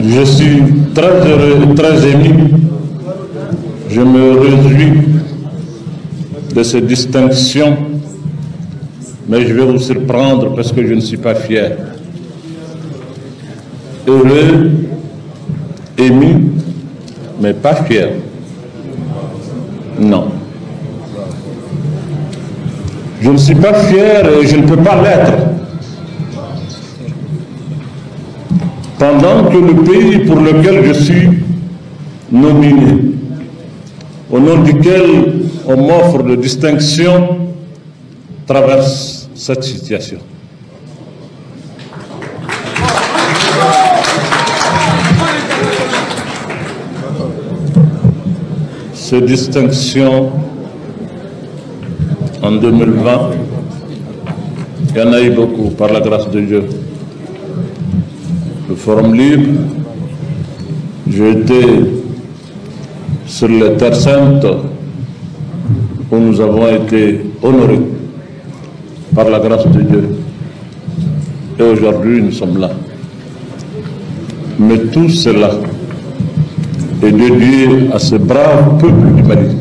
Je suis très heureux et très ému. Je me réjouis de ces distinctions, mais je vais vous surprendre parce que je ne suis pas fier. Heureux, ému, mais pas fier. Non. Je ne suis pas fier et je ne peux pas l'être. Pendant que le pays pour lequel je suis nominé, au nom duquel on m'offre de distinction, traverse cette situation. Ces distinctions, en 2020, il y en a eu beaucoup, par la grâce de Dieu. Le Forum Libre, j'ai été sur les terres saintes où nous avons été honorés par la grâce de Dieu. Et aujourd'hui, nous sommes là. Mais tout cela est dédié à ce brave peuple du Mali,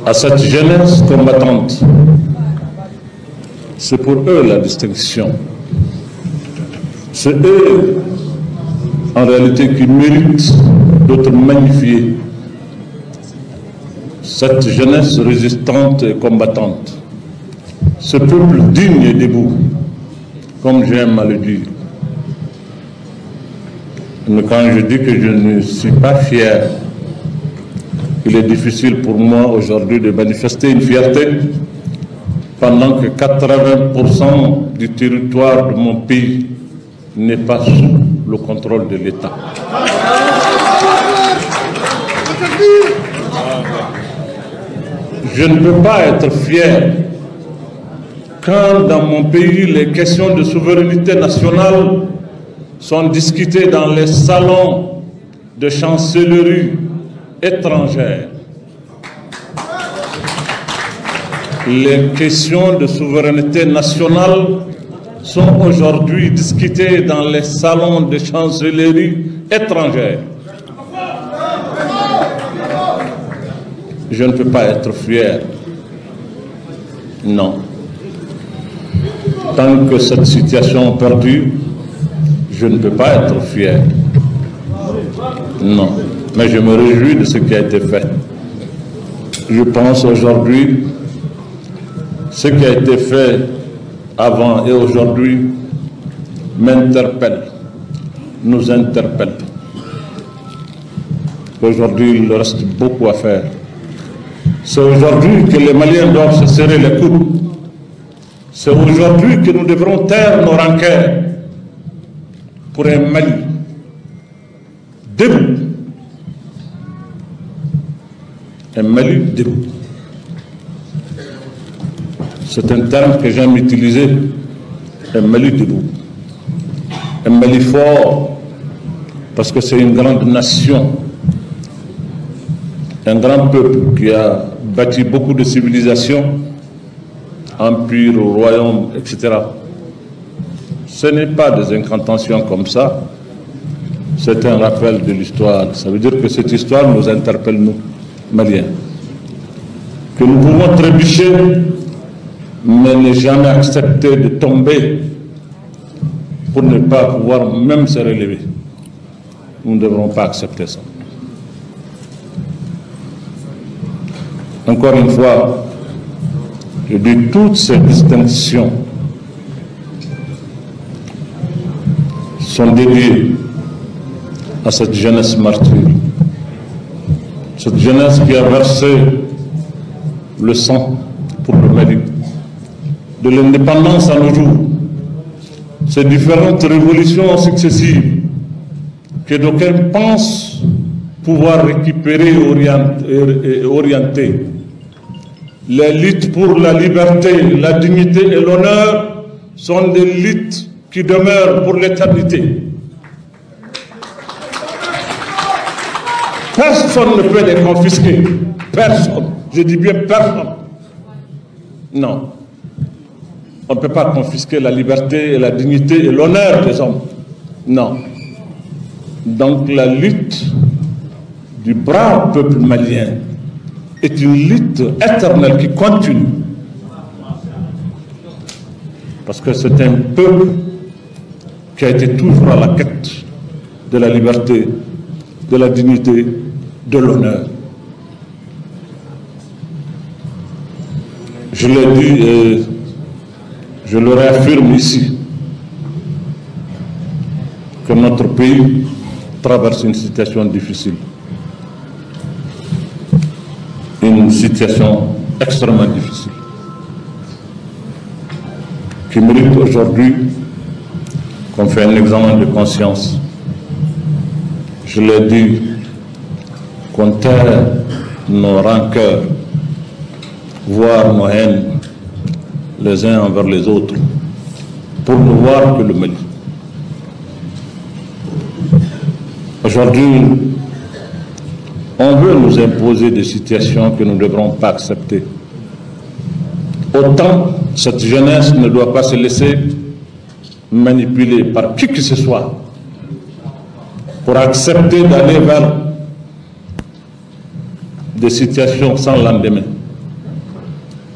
à cette jeunesse combattante. C'est pour eux la distinction. C'est eux, en réalité, qui méritent d'être magnifiés. Cette jeunesse résistante et combattante, ce peuple digne et debout, comme j'aime à le dire. Mais quand je dis que je ne suis pas fier, il est difficile pour moi aujourd'hui de manifester une fierté pendant que 80% du territoire de mon pays n'est pas sous le contrôle de l'État. Je ne peux pas être fier quand dans mon pays les questions de souveraineté nationale sont discutées dans les salons de chancellerie étrangère. Les questions de souveraineté nationale sont aujourd'hui discutées dans les salons de chancellerie étrangère. Je ne peux pas être fier. Non. Tant que cette situation perdure, je ne peux pas être fier. Non. Mais je me réjouis de ce qui a été fait. Je pense aujourd'hui, ce qui a été fait avant et aujourd'hui m'interpelle, nous interpelle. Aujourd'hui, il reste beaucoup à faire. C'est aujourd'hui que les Maliens doivent se serrer les coudes. C'est aujourd'hui que nous devrons taire nos rancœurs pour un Mali debout. Un Mali debout. C'est un terme que j'aime utiliser. Un Mali debout. Un Mali fort, parce que c'est une grande nation. Un grand peuple qui a bâti beaucoup de civilisations, empire, royaume, etc. Ce n'est pas des incantations comme ça, c'est un rappel de l'histoire. Ça veut dire que cette histoire nous interpelle, nous, Maliens. Que nous pouvons trébucher, mais ne jamais accepter de tomber pour ne pas pouvoir même se relever. Nous ne devrons pas accepter ça. Encore une fois, je dis toutes ces distinctions sont dédiées à cette jeunesse martyre. Cette jeunesse qui a versé le sang pour le Mali. De l'indépendance à nos jours, ces différentes révolutions successives que d'aucuns pensent pouvoir récupérer et orienter. Les luttes pour la liberté, la dignité et l'honneur sont des luttes qui demeurent pour l'éternité. Personne ne peut les confisquer. Personne. Je dis bien personne. Non. On ne peut pas confisquer la liberté et la dignité et l'honneur des hommes. Non. Donc la lutte du brave peuple malien est une lutte éternelle qui continue. Parce que c'est un peuple qui a été toujours à la quête de la liberté, de la dignité, de l'honneur. Je l'ai dit et je le réaffirme ici, que notre pays traverse une situation difficile. Une situation extrêmement difficile, qui mérite aujourd'hui qu'on fait un examen de conscience. Je l'ai dit, qu'on terre nos rancœurs, voire nos haines, les uns envers les autres, pour ne voir que le Mali. Aujourd'hui, on veut nous imposer des situations que nous ne devrons pas accepter. Autant cette jeunesse ne doit pas se laisser manipuler par qui que ce soit pour accepter d'aller vers des situations sans lendemain.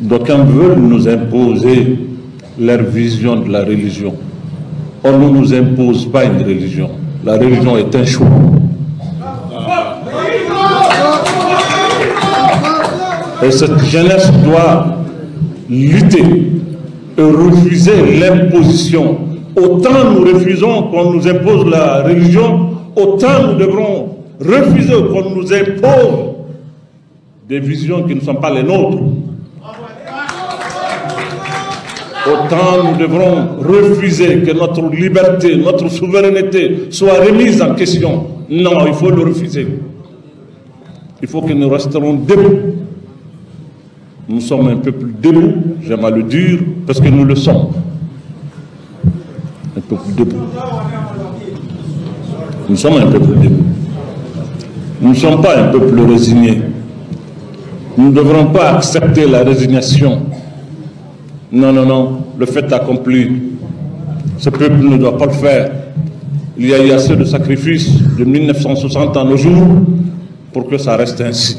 D'aucuns veulent nous imposer leur vision de la religion. On ne nous impose pas une religion. La religion est un choix. Et cette jeunesse doit lutter et refuser l'imposition. Autant nous refusons qu'on nous impose la religion, autant nous devrons refuser qu'on nous impose des visions qui ne sont pas les nôtres. Autant nous devrons refuser que notre liberté, notre souveraineté soit remise en question. Non, il faut le refuser. Il faut que nous resterons debout. Nous sommes un peuple debout, j'aime à le dire, parce que nous le sommes. Un peuple debout. Nous sommes un peuple debout. Nous ne sommes pas un peuple résigné. Nous ne devrons pas accepter la résignation. Non, non, non, le fait accompli. Ce peuple ne doit pas le faire. Il y a eu assez de sacrifices de 1960 à nos jours pour que ça reste ainsi.